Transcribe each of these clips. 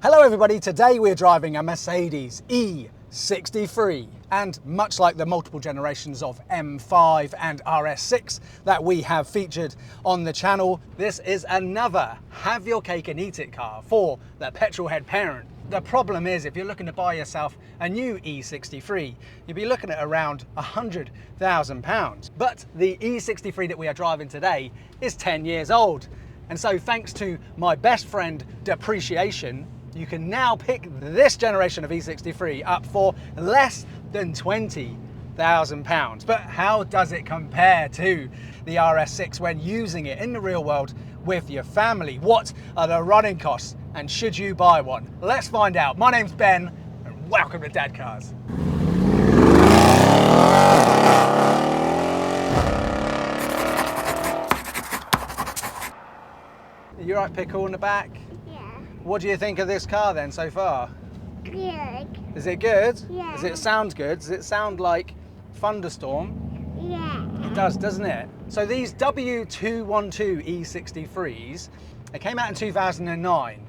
Hello everybody, today we're driving a Mercedes E63, and much like the multiple generations of M5 and RS6 that we have featured on the channel, this is another have your cake and eat it car for the petrol head parent. The problem is, if you're looking to buy yourself a new E63, you'll be looking at around £100,000. But the E63 that we are driving today is 10 years old. And so thanks to my best friend depreciation, you can now pick this generation of E63 up for less than £20,000. But how does it compare to the RS6 when using it in the real world with your family? What are the running costs, and should you buy one? Let's find out. My name's Ben, and welcome to Dadcars. Are you right, Pickle, in the back? What do you think of this car then so far? Good. Is it good? Yeah. Does it sound good? Does it sound like Thunderstorm? Yeah. It does, doesn't it? So these W212 E63s, they came out in 2009,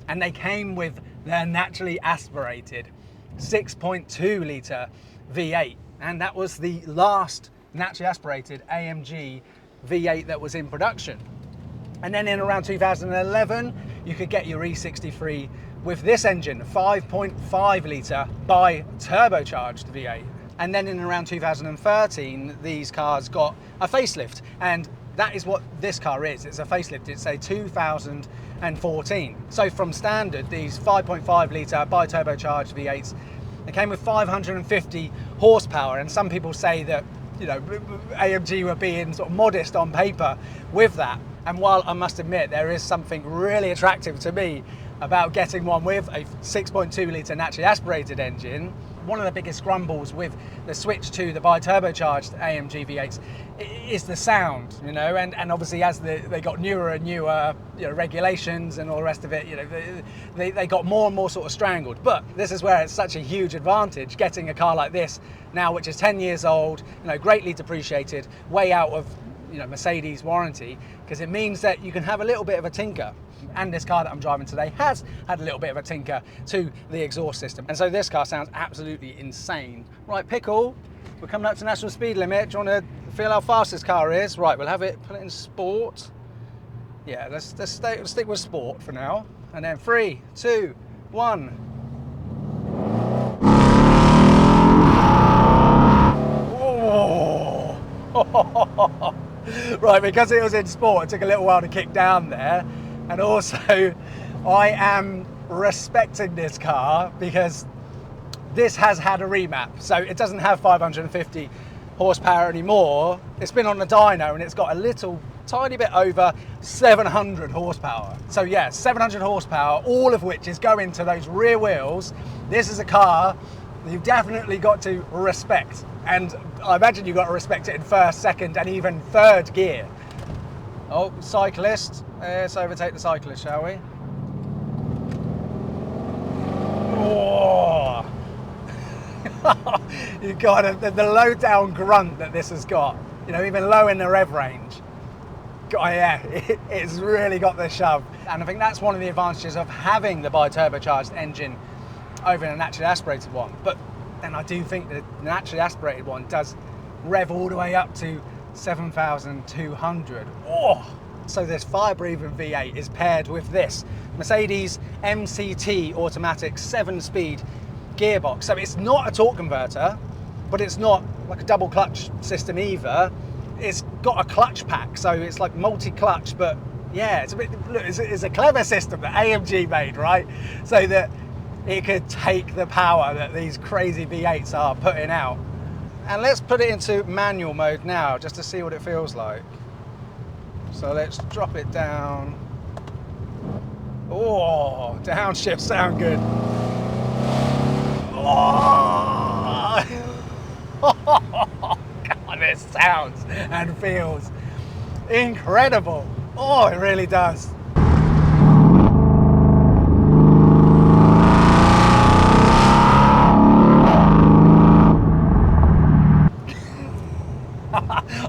and they came with their naturally aspirated 6.2 litre V8, and that was the last naturally aspirated AMG V8 that was in production. And then in around 2011, you could get your E63 with this engine, 5.5 litre bi-turbocharged V8. And then in around 2013, these cars got a facelift. And that is what this car is. It's a facelift. It's a 2014. So from standard, these 5.5 litre bi-turbocharged V8s, they came with 550 horsepower. And some people say that, you know, AMG were being sort of modest on paper with that. And while I must admit there is something really attractive to me about getting one with a 6.2 litre naturally aspirated engine, one of the biggest grumbles with the switch to the bi-turbocharged AMG V8s is the sound, you know, and obviously as they got newer and newer, you know, regulations and all the rest of it, you know, they got more and more sort of strangled. But this is where it's such a huge advantage, getting a car like this now, which is 10 years old, you know, greatly depreciated, way out of, you know, Mercedes warranty, because it means that you can have a little bit of a tinker. And this car that I'm driving today has had a little bit of a tinker to the exhaust system. And so this car sounds absolutely insane. Right, Pickle, we're coming up to national speed limit. Do you want to feel how fast this car is? Right, we'll have it, put it in sport. Yeah, let's stick with sport for now. And then 3, 2, 1. Oh. Right, because it was in sport, it took a little while to kick down there. And also, I am respecting this car because this has had a remap. So it doesn't have 550 horsepower anymore. It's been on the dyno and it's got a little tiny bit over 700 horsepower. So yeah, 700 horsepower, all of which is going to those rear wheels. This is a car that you've definitely got to respect. And I imagine you've got to respect it in first, second, and even third gear. Oh, cyclist. Let's overtake the cyclist, shall we? Oh. You've got the low down grunt that this has got. You know, even low in the rev range. Yeah, it's really got the shove. And I think that's one of the advantages of having the bi-turbocharged engine over a naturally aspirated one. But then I do think that the naturally aspirated one does rev all the way up to 7,200. Oh! So this fire-breathing V8 is paired with this Mercedes MCT automatic 7-speed gearbox. So it's not a torque converter, but it's not like a double clutch system either. It's got a clutch pack, so it's like multi-clutch, but yeah, it's a bit, look, it's a clever system that AMG made, right? So that it could take the power that these crazy V8s are putting out. And let's put it into manual mode now, just to see what it feels like. So let's drop it down. Oh, downshifts sound good. Oh, God, it sounds and feels incredible. Oh, it really does.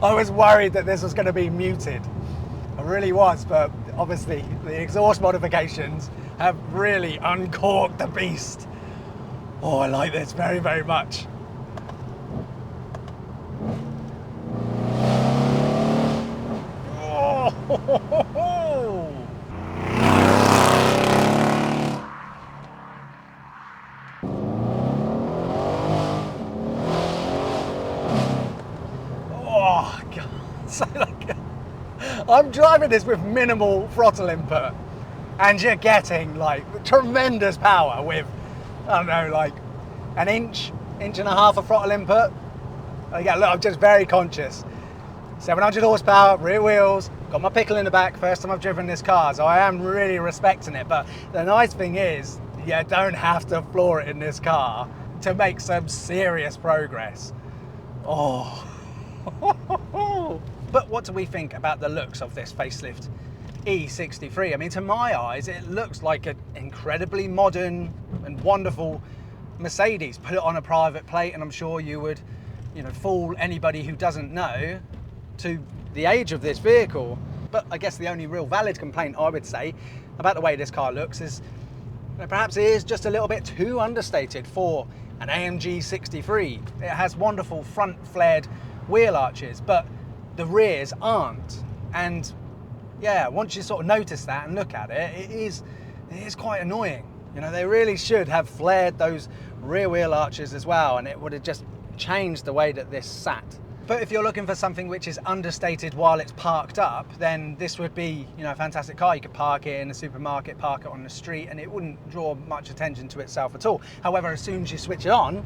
I was worried that this was going to be muted. I really was, but obviously the exhaust modifications have really uncorked the beast. Oh, I like this very, very much. Oh, oh God. So like, I'm driving this with minimal throttle input, and you're getting like tremendous power with, I don't know, like an inch and a half of throttle input. Yeah, look, I'm just very conscious. 700 horsepower, rear wheels, got my pickle in the back, first time I've driven this car, so I am really respecting it. But the nice thing is, you don't have to floor it in this car to make some serious progress. Oh. But what do we think about the looks of this facelift E63? I mean, to my eyes, it looks like an incredibly modern and wonderful Mercedes. Put it on a private plate and I'm sure you would, you know, fool anybody who doesn't know to the age of this vehicle. But I guess the only real valid complaint I would say about the way this car looks is that perhaps it is just a little bit too understated for an AMG 63. It has wonderful front flared wheel arches, but the rears aren't. And yeah, once you sort of notice that and look at it, it is quite annoying. You know, they really should have flared those rear wheel arches as well, and it would have just changed the way that this sat. But if you're looking for something which is understated while it's parked up, then this would be, you know, a fantastic car. You could park it in a supermarket, park it on the street, and it wouldn't draw much attention to itself at all. However, as soon as you switch it on,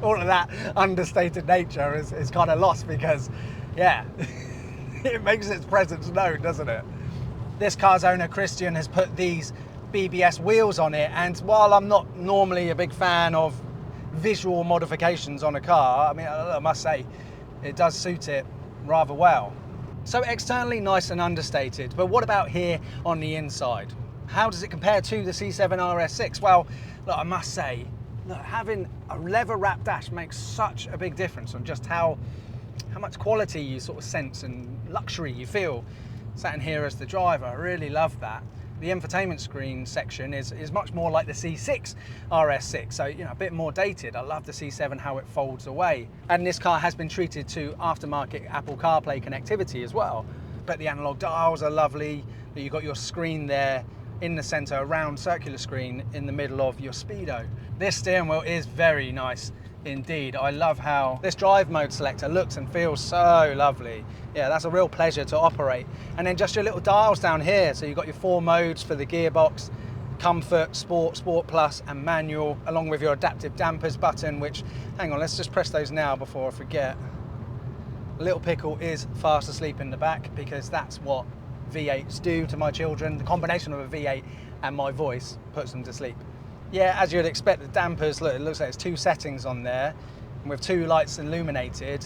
all of that understated nature is kind of lost because, yeah, it makes its presence known, doesn't it? This car's owner, Christian, has put these BBS wheels on it, and while I'm not normally a big fan of visual modifications on a car, I mean, I must say, it does suit it rather well. So externally nice and understated, but what about here on the inside? How does it compare to the C7 RS6? Well, look, I must say, look, having a leather wrapped dash makes such a big difference on just how much quality you sort of sense and luxury you feel sat in here as the driver. I really love that. The infotainment screen section is much more like the C6 RS6, so, you know, a bit more dated. I love the C7, how it folds away. And this car has been treated to aftermarket Apple CarPlay connectivity as well. But the analog dials are lovely. You've got your screen there in the center, a round circular screen in the middle of your speedo. This steering wheel is very nice indeed. I love how this drive mode selector looks and feels so lovely. Yeah, that's a real pleasure to operate. And then just your little dials down here. So you've got your 4 modes for the gearbox: comfort, sport, sport plus, and manual, along with your adaptive dampers button, which, hang on, let's just press those now before I forget. Little Pickle is fast asleep in the back because that's what V8s do to my children. The combination of a V8 and my voice puts them to sleep. Yeah, as you'd expect, the dampers, look, it looks like there's 2 settings on there, and with 2 lights illuminated,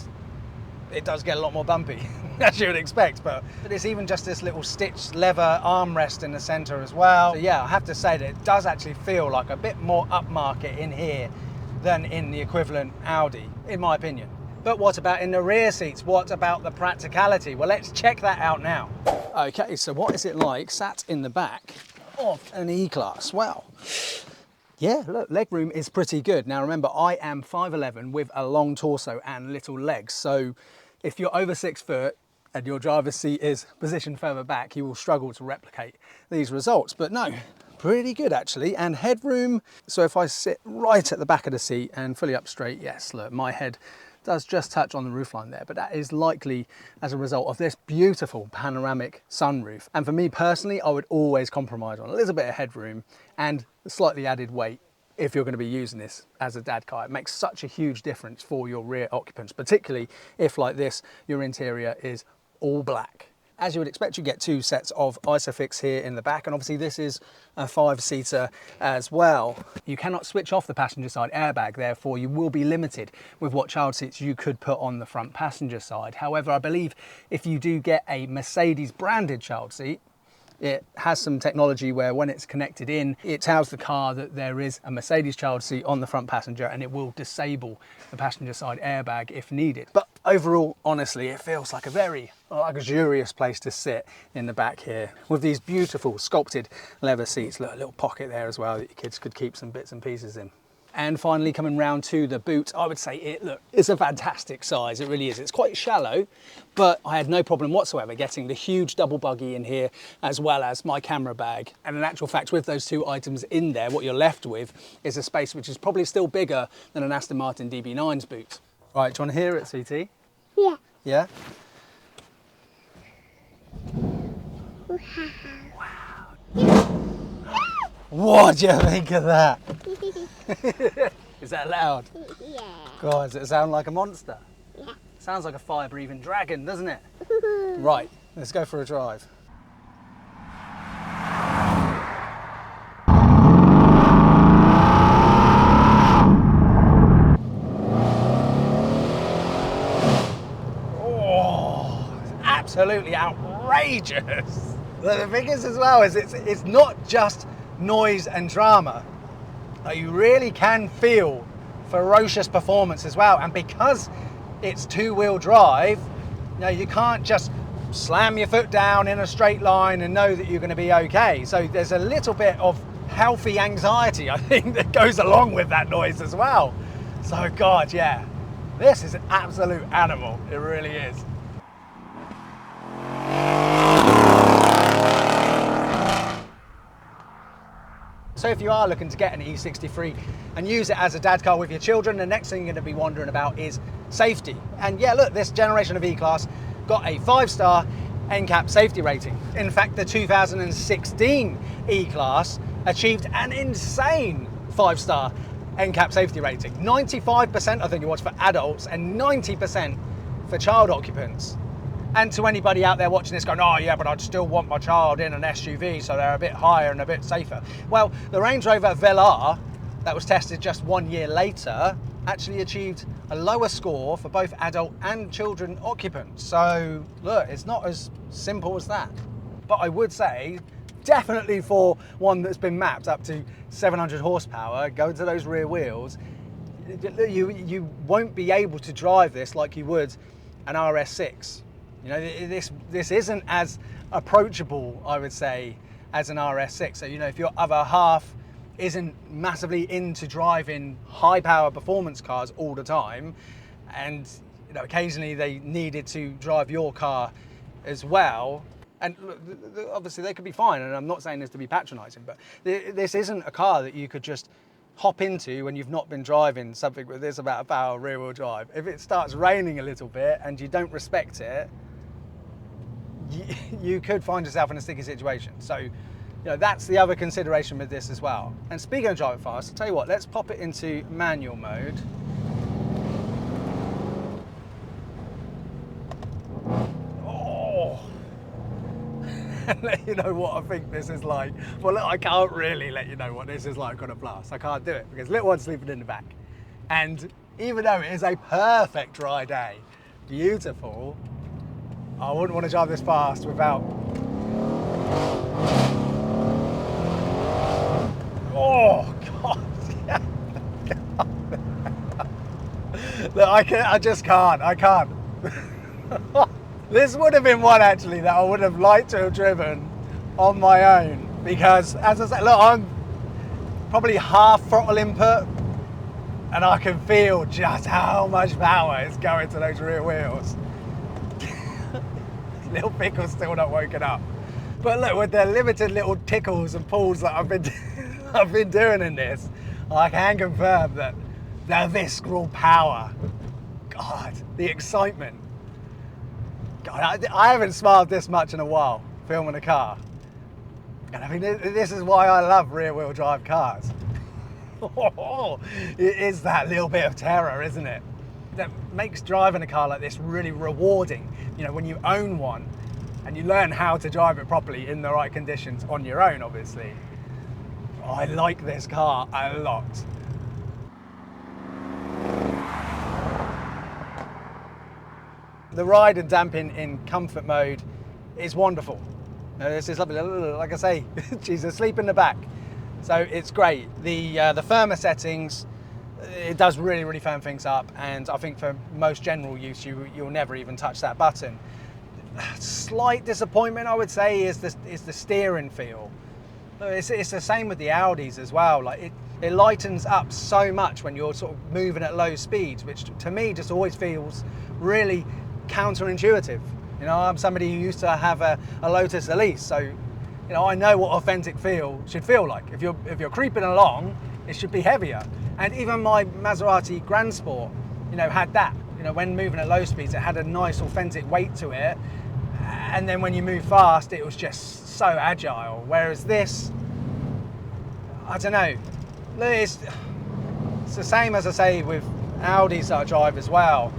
it does get a lot more bumpy, as you would expect, but it's even just this little stitched leather armrest in the center as well. So yeah, I have to say that it does actually feel like a bit more upmarket in here than in the equivalent Audi, in my opinion. But what about in the rear seats? What about the practicality? Well, let's check that out now. Okay, so what is it like sat in the back of an E-Class? Well, yeah, look, legroom is pretty good. Now remember, I am 5'11" with a long torso and little legs. So if you're over 6 foot and your driver's seat is positioned further back, you will struggle to replicate these results. But no, pretty good actually. And headroom, so if I sit right at the back of the seat and fully up straight, yes, look, my head does just touch on the roofline there, but that is likely as a result of this beautiful panoramic sunroof. And for me personally, I would always compromise on a little bit of headroom and slightly added weight if you're going to be using this as a dad car. It makes such a huge difference for your rear occupants, particularly if, like this, your interior is all black. As you would expect, you get 2 sets of Isofix here in the back, and obviously this is a 5-seater as well. You cannot switch off the passenger side airbag, therefore you will be limited with what child seats you could put on the front passenger side. However, I believe if you do get a Mercedes branded child seat, It has some technology where when it's connected in, it tells the car that there is a Mercedes child seat on the front passenger, and it will disable the passenger side airbag if needed. But overall, honestly, it feels like a very luxurious place to sit in the back here with these beautiful sculpted leather seats. Look, a little pocket there as well that your kids could keep some bits and pieces in. And finally, coming round to the boot, I would say it's a fantastic size. It really is. It's quite shallow, but I had no problem whatsoever getting the huge double buggy in here, as well as my camera bag. And in actual fact, with those two items in there, what you're left with is a space which is probably still bigger than an Aston Martin DB9's boot. Right, do you want to hear it, CT? Yeah. Yeah? What do you think of that? Is that loud? Yeah. God, does it sound like a monster? Yeah. Sounds like a fire-breathing dragon, doesn't it? Right, let's go for a drive. Oh, it's absolutely outrageous. The thing is as well is it's not just noise and drama. You really can feel ferocious performance as well, and because it's two-wheel drive, you can't just slam your foot down in a straight line and know that you're going to be okay. So there's a little bit of healthy anxiety, I think, that goes along with that noise as well. So God, yeah, this is an absolute animal. It really is. So if you are looking to get an E63 and use it as a dad car with your children, the next thing you're going to be wondering about is safety. And yeah, look, this generation of E-Class got a 5-star NCAP safety rating. In fact, the 2016 E-Class achieved an insane 5-star NCAP safety rating. 95% I think it was for adults and 90% for child occupants. And to anybody out there watching this going, oh yeah, but I'd still want my child in an SUV, so they're a bit higher and a bit safer. Well, the Range Rover Velar, that was tested just 1 year later, actually achieved a lower score for both adult and children occupants. So look, it's not as simple as that. But I would say, definitely for one that's been mapped up to 700 horsepower, going to those rear wheels, you won't be able to drive this like you would an RS6. This isn't as approachable, I would say, as an RS6. So, if your other half isn't massively into driving high power performance cars all the time, and occasionally they needed to drive your car as well, and obviously they could be fine, and I'm not saying this to be patronizing, but this isn't a car that you could just hop into when you've not been driving something with this about a power rear wheel drive. If it starts raining a little bit and you don't respect it, you could find yourself in a sticky situation. So, that's the other consideration with this as well. And speaking of driving fast, I'll tell you what, let's pop it into manual mode. Oh, and let you know what I think this is like. Well, look, I can't really let you know what this is like on a blast. I can't do it because little one's sleeping in the back. And even though it is a perfect dry day, beautiful, I wouldn't want to drive this fast without... Oh, God. Yeah. Look, I just can't. I can't. This would have been one, actually, that I would have liked to have driven on my own. Because, as I said, look, I'm probably half throttle input, and I can feel just how much power is going to those rear wheels. Little Pickle's still not woken up. But look, with the limited little tickles and pulls that I've been doing in this, I can confirm that the visceral power, God, the excitement. God, I haven't smiled this much in a while filming a car. And I mean, this is why I love rear wheel drive cars. It is that little bit of terror, isn't it? That makes driving a car like this really rewarding. When you own one and you learn how to drive it properly in the right conditions on your own, obviously. I like this car a lot. The ride and damping in comfort mode is wonderful. This is lovely, like I say, she's asleep in the back. So it's great. The firmer settings, it does really firm things up, and I think for most general use, you'll never even touch that button. Slight disappointment, I would say, is the steering feel. It's the same with the Audis as well. Like it lightens up so much when you're sort of moving at low speeds, which to me just always feels really counterintuitive. You know, I'm somebody who used to have a Lotus Elise, so you know I know what authentic feel should feel like. If you're creeping along, it should be heavier. And even my Maserati Grand Sport, you know, had that. You know, when moving at low speeds, it had a nice authentic weight to it. And then when you move fast, it was just so agile. Whereas this, I don't know, it's the same as I say with Audis that I drive as well.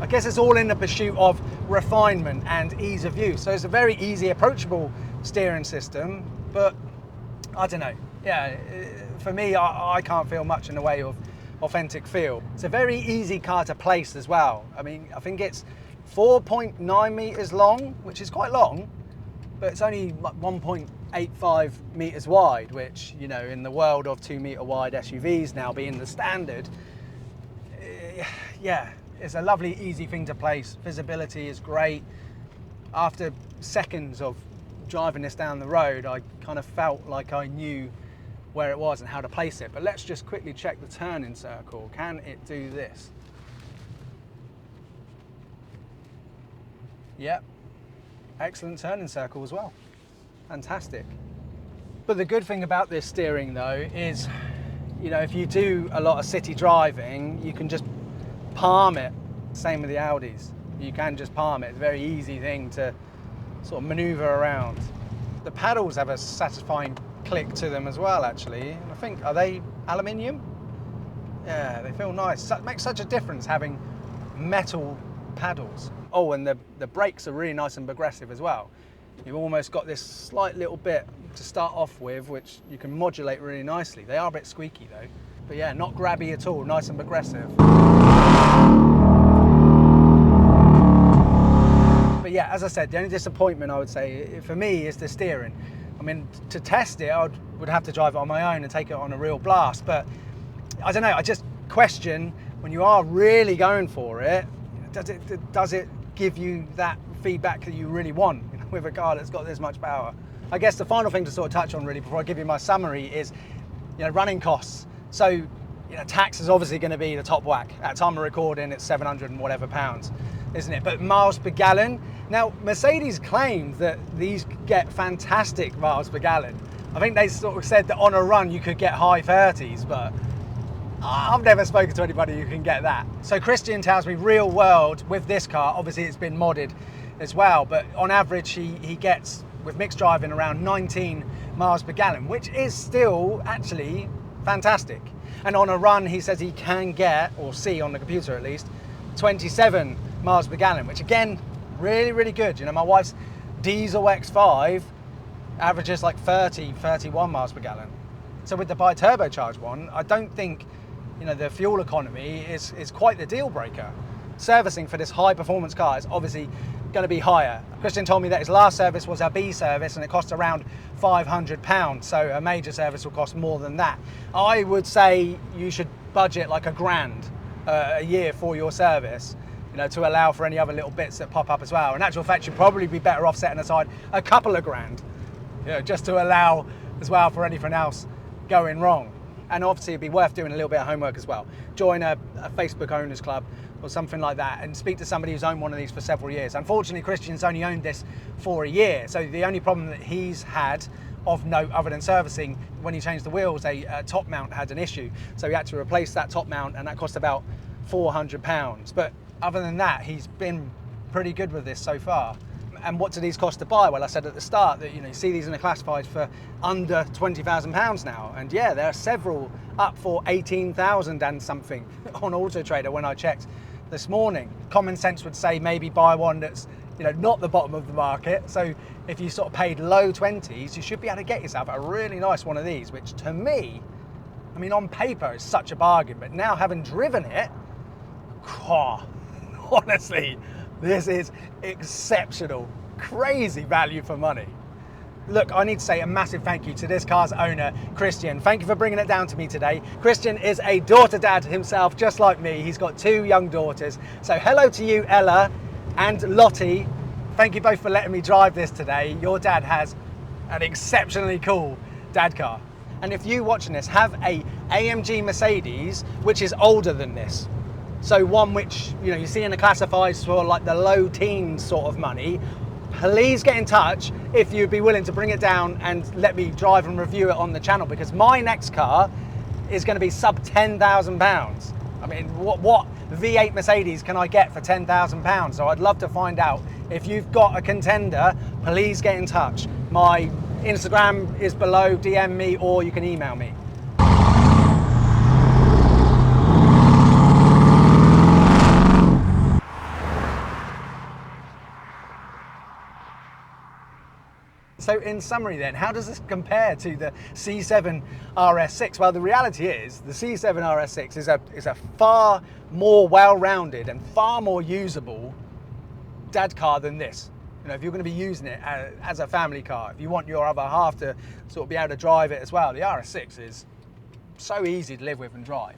I guess it's all in the pursuit of refinement and ease of use. So it's a very easy, approachable steering system, but I don't know. Yeah, for me, I can't feel much in the way of authentic feel. It's a very easy car to place as well. I mean, I think it's 4.9 meters long, which is quite long, but it's only like 1.85 meters wide, which, you know, in the world of 2 meter wide SUVs now being the standard, yeah, it's a lovely, easy thing to place. Visibility is great. After seconds of driving this down the road, I kind of felt like I knew where it was and how to place it. But let's just quickly check the turning circle. Can it do this? Yep, excellent turning circle as well. Fantastic. But the good thing about this steering though is, you know, if you do a lot of city driving, you can just palm it. Same with the Audis. You can just palm it. It's a very easy thing to sort of maneuver around. The paddles have a satisfying click to them as well, actually. And I think, are they aluminium? Yeah, they feel nice. It makes such a difference having metal paddles. Oh, and the brakes are really nice and progressive as well. You've almost got this slight little bit to start off with, which you can modulate really nicely. They are a bit squeaky though. But yeah, not grabby at all, nice and progressive. But yeah, as I said, the only disappointment I would say for me is the steering. I mean, to test it, I would have to drive it on my own and take it on a real blast. But I don't know, I just question when you are really going for it, does it give you that feedback that you really want with a car that's got this much power? I guess the final thing to sort of touch on really before I give you my summary is, you know, running costs. So, you know, tax is obviously going to be the top whack. At time of recording, it's 700 and whatever pounds, isn't it? But miles per gallon. Now, Mercedes claimed that these get fantastic miles per gallon. I think they sort of said that on a run you could get high 30s, but I've never spoken to anybody who can get that. So Christian tells me real world with this car, obviously it's been modded as well, but on average he gets, with mixed driving, around 19 miles per gallon, which is still actually fantastic. And on a run he says he can get, or see on the computer at least, 27 miles per gallon, which again, really good. You know, my wife's diesel X5 averages like 31 miles per gallon. So with the bi-turbocharged one, I don't think, you know, the fuel economy is quite the deal breaker. Servicing for this high performance car is obviously going to be higher. Christian told me that his last service was a B service and it cost around £500, so a major service will cost more than that. I would say you should budget like £1,000 a year for your service, you know, to allow for any other little bits that pop up as well. In actual fact, you'd probably be better off setting aside a couple of grand, you know, just to allow as well for anything else going wrong. And obviously it'd be worth doing a little bit of homework as well. Join a Facebook owners club or something like that and speak to somebody who's owned one of these for several years. Unfortunately, Christian's only owned this for a year. So the only problem that he's had of note other than servicing, when he changed the wheels, a top mount had an issue. So he had to replace that top mount and that cost about £400. But other than that, he's been pretty good with this so far. And what do these cost to buy? Well, I said at the start that, you know, you see these in the classifieds for under £20,000 now. And yeah, there are several up for 18,000 and something on Auto Trader when I checked this morning. Common sense would say maybe buy one that's, you know, not the bottom of the market. So if you sort of paid low 20s, you should be able to get yourself a really nice one of these, which to me, I mean, on paper is such a bargain, but now having driven it, honestly, this is exceptional, crazy value for money. look, I need to say a massive thank you to this car's owner, Christian. Thank you for bringing it down to me today. Christian is a daughter dad himself, just like me. He's got 2 young daughters. So hello to you, Ella and Lottie. Thank you both for letting me drive this today. Your dad has an exceptionally cool dad car. And if you watching this have a AMG Mercedes, which is older than this, so one which you see in the classifieds for like the low teens sort of money, please get in touch if you'd be willing to bring it down and let me drive and review it on the channel, because my next car is going to be sub £10,000. I mean, what V8 Mercedes can I get for £10,000? So I'd love to find out. If you've got a contender, please get in touch. My Instagram is below, DM me, or you can email me. So in summary then, how does this compare to the C7 RS6? Well, the reality is the C7 RS6 is a far more well-rounded and far more usable dad car than this. If you're going to be using it as a family car, if you want your other half to sort of be able to drive it as well, the RS6 is so easy to live with and drive.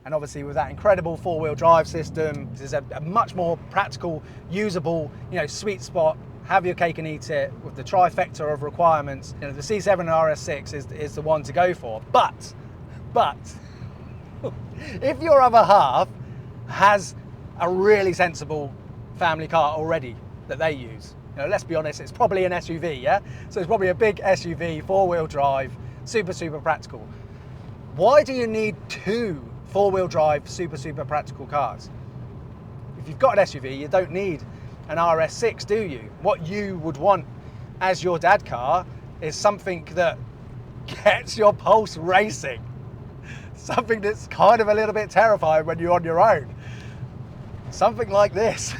And obviously with that incredible 4-wheel drive system, this is a much more practical, usable, sweet spot. Have your cake and eat it with the trifecta of requirements. The C7 RS6 is the one to go for. But if your other half has a really sensible family car already that they use, let's be honest, it's probably an SUV, yeah? So it's probably a big SUV, 4-wheel drive, super practical. Why do you need 2 4-wheel drive super practical cars? If you've got an SUV, you don't need an RS6, do you? What you would want as your dad car is something that gets your pulse racing. Something that's kind of a little bit terrifying when you're on your own. Something like this.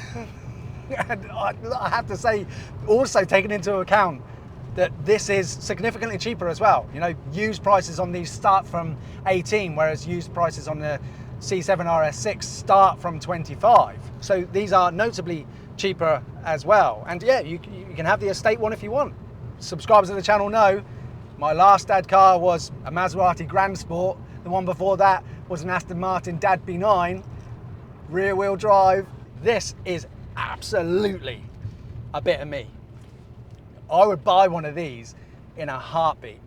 And I have to say, also taking into account that this is significantly cheaper as well. Used prices on these start from 18, whereas used prices on the C7 RS6 start from 25. So these are notably cheaper as well. And yeah, you can have the estate one if you want. Subscribers to the channel know my last dad car was a Maserati Grand Sport. The one before that was an Aston Martin Dad B9, rear wheel drive. This is absolutely a bit of me. I would buy one of these in a heartbeat,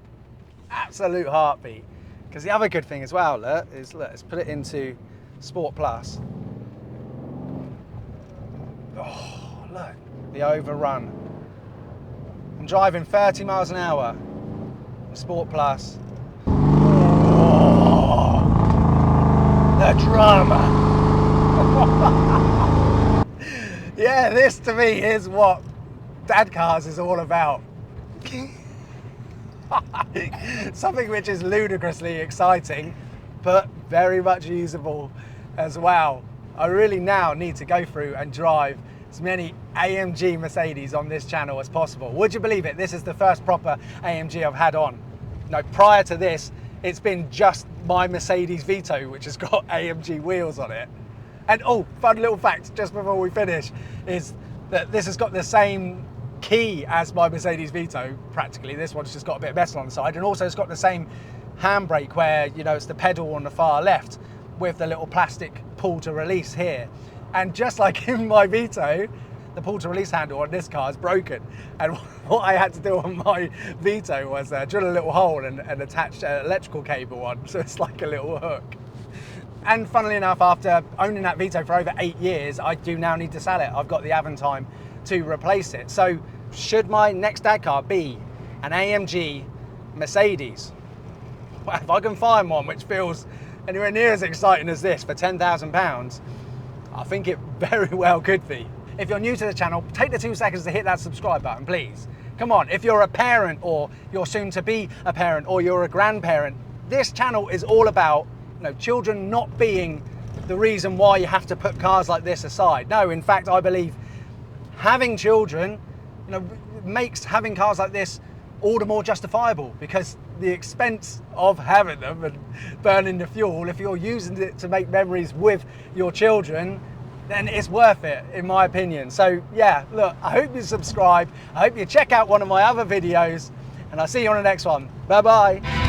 absolute heartbeat. Because the other good thing as well, is let's put it into Sport Plus. Oh, look, the overrun. I'm driving 30 miles an hour in Sport Plus. Oh, the drama. Yeah, this to me is what dad cars is all about. Something which is ludicrously exciting, but very much usable as well. I really now need to go through and drive as many AMG Mercedes on this channel as possible. Would you believe it? This is the first proper AMG I've had on. Prior to this, it's been just my Mercedes Vito, which has got AMG wheels on it. And oh, fun little fact, just before we finish, is that this has got the same key as my Mercedes Vito, practically. This one's just got a bit of metal on the side, and also it's got the same handbrake where, it's the pedal on the far left with the little plastic pull to release here. And just like in my Vito, the pull to release handle on this car is broken. And what I had to do on my Vito was drill a little hole and attach an electrical cable on, so it's like a little hook. And funnily enough, after owning that Vito for over 8 years, I do now need to sell it. I've got the Aventime to replace it. So should my next dad car be an AMG Mercedes? Well, if I can find one which feels anywhere near as exciting as this for £10,000, I think it very well could be. If you're new to the channel, take the 2 seconds to hit that subscribe button, please. Come on, if you're a parent, or you're soon to be a parent, or you're a grandparent, this channel is all about children not being the reason why you have to put cars like this aside. No, in fact, I believe having children, makes having cars like this all the more justifiable, because the expense of having them and burning the fuel, if you're using it to make memories with your children, then it's worth it, in my opinion. So yeah, look, I hope you subscribe. I hope you check out one of my other videos. and I'll see you on the next one. Bye bye.